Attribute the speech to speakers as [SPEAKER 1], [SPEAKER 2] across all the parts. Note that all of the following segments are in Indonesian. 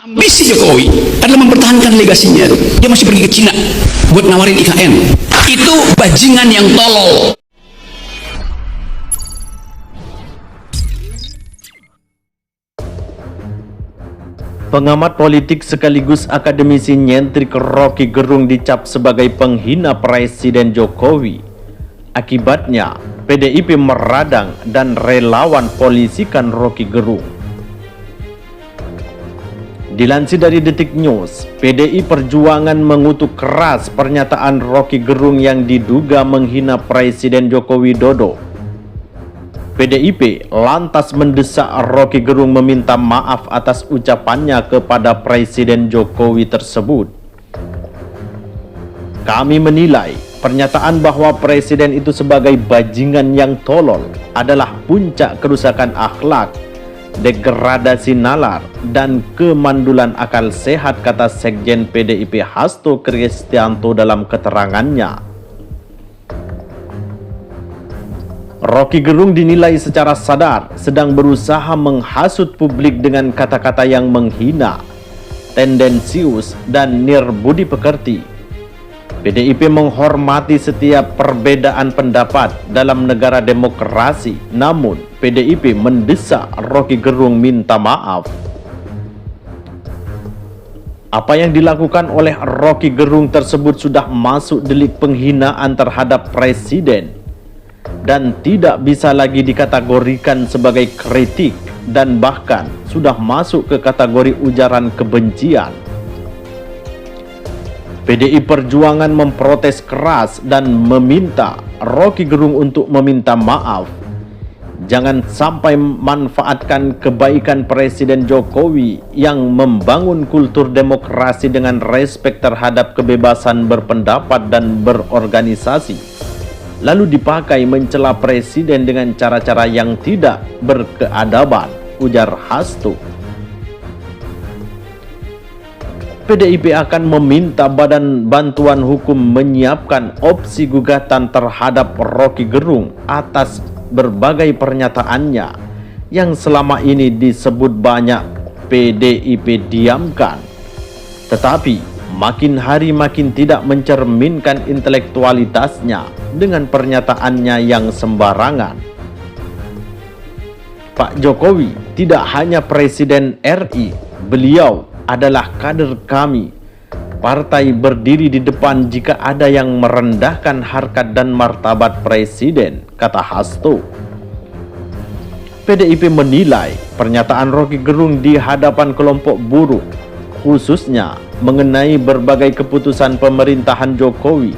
[SPEAKER 1] Ambisi Jokowi adalah mempertahankan legasinya. Dia masih pergi ke Cina buat nawarin IKN. Itu bajingan yang tolol.
[SPEAKER 2] Pengamat politik sekaligus akademisi nyentrik Rocky Gerung dicap sebagai penghina Presiden Jokowi. Akibatnya, PDIP meradang dan relawan polisikan Rocky Gerung. Dilansir dari Detik News, PDI Perjuangan mengutuk keras pernyataan Rocky Gerung yang diduga menghina Presiden Joko Widodo. PDIP lantas mendesak Rocky Gerung meminta maaf atas ucapannya kepada Presiden Jokowi tersebut. Kami menilai pernyataan bahwa Presiden itu sebagai bajingan yang tolol adalah puncak kerusakan akhlak, degradasi nalar, dan kemandulan akal sehat, kata Sekjen PDIP Hasto Kristianto dalam keterangannya. Rocky Gerung dinilai secara sadar sedang berusaha menghasut publik dengan kata-kata yang menghina, tendensius, dan nirbudi pekerti. PDIP menghormati setiap perbedaan pendapat dalam negara demokrasi, namun PDIP mendesak Rocky Gerung minta maaf. Apa yang dilakukan oleh Rocky Gerung tersebut sudah masuk delik penghinaan terhadap Presiden dan tidak bisa lagi dikategorikan sebagai kritik dan bahkan sudah masuk ke kategori ujaran kebencian. PDI Perjuangan memprotes keras dan meminta Rocky Gerung untuk meminta maaf. Jangan sampai manfaatkan kebaikan Presiden Jokowi yang membangun kultur demokrasi dengan respek terhadap kebebasan berpendapat dan berorganisasi, lalu dipakai mencela Presiden dengan cara-cara yang tidak berkeadaban, ujar Hasto. PDIP akan meminta Badan Bantuan Hukum menyiapkan opsi gugatan terhadap Rocky Gerung atas berbagai pernyataannya yang selama ini disebut banyak PDIP diamkan, tetapi makin hari makin tidak mencerminkan intelektualitasnya dengan pernyataannya yang sembarangan. Pak Jokowi tidak hanya Presiden RI, beliau adalah kader kami. Partai berdiri di depan jika ada yang merendahkan harkat dan martabat Presiden, kata Hasto. PDIP menilai pernyataan Rocky Gerung di hadapan kelompok buruh, khususnya mengenai berbagai keputusan pemerintahan Jokowi,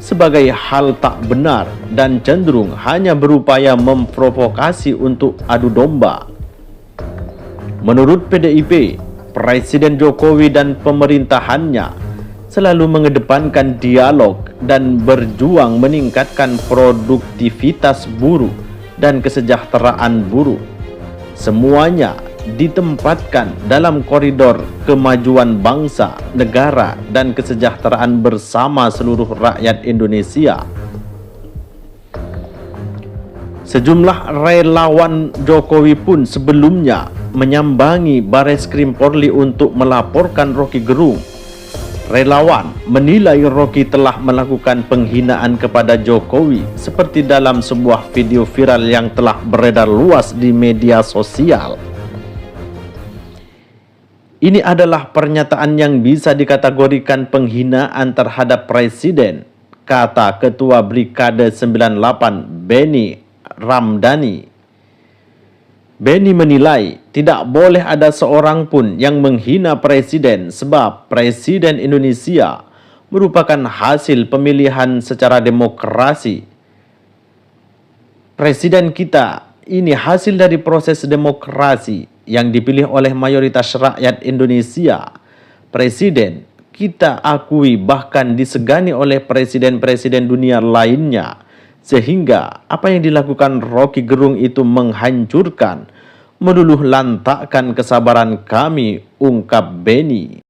[SPEAKER 2] sebagai hal tak benar dan cenderung hanya berupaya memprovokasi untuk adu domba. Menurut PDIP, Presiden Jokowi dan pemerintahannya selalu mengedepankan dialog dan berjuang meningkatkan produktivitas buruh dan kesejahteraan buruh. Semuanya ditempatkan dalam koridor kemajuan bangsa, negara, dan kesejahteraan bersama seluruh rakyat Indonesia. Sejumlah relawan Jokowi pun sebelumnya menyambangi Bareskrim Polri untuk melaporkan Rocky Gerung. Relawan menilai Rocky telah melakukan penghinaan kepada Jokowi seperti dalam sebuah video viral yang telah beredar luas di media sosial. Ini adalah pernyataan yang bisa dikategorikan penghinaan terhadap Presiden, kata Ketua Brigade 98 Benny Ramdhani. Benny menilai tidak boleh ada seorang pun yang menghina Presiden sebab Presiden Indonesia merupakan hasil pemilihan secara demokrasi. Presiden kita ini hasil dari proses demokrasi yang dipilih oleh mayoritas rakyat Indonesia. Presiden kita akui bahkan disegani oleh presiden-presiden dunia lainnya, sehingga apa yang dilakukan Rocky Gerung itu menghancurkan, meluluh lantakkan kesabaran kami, ungkap Benny.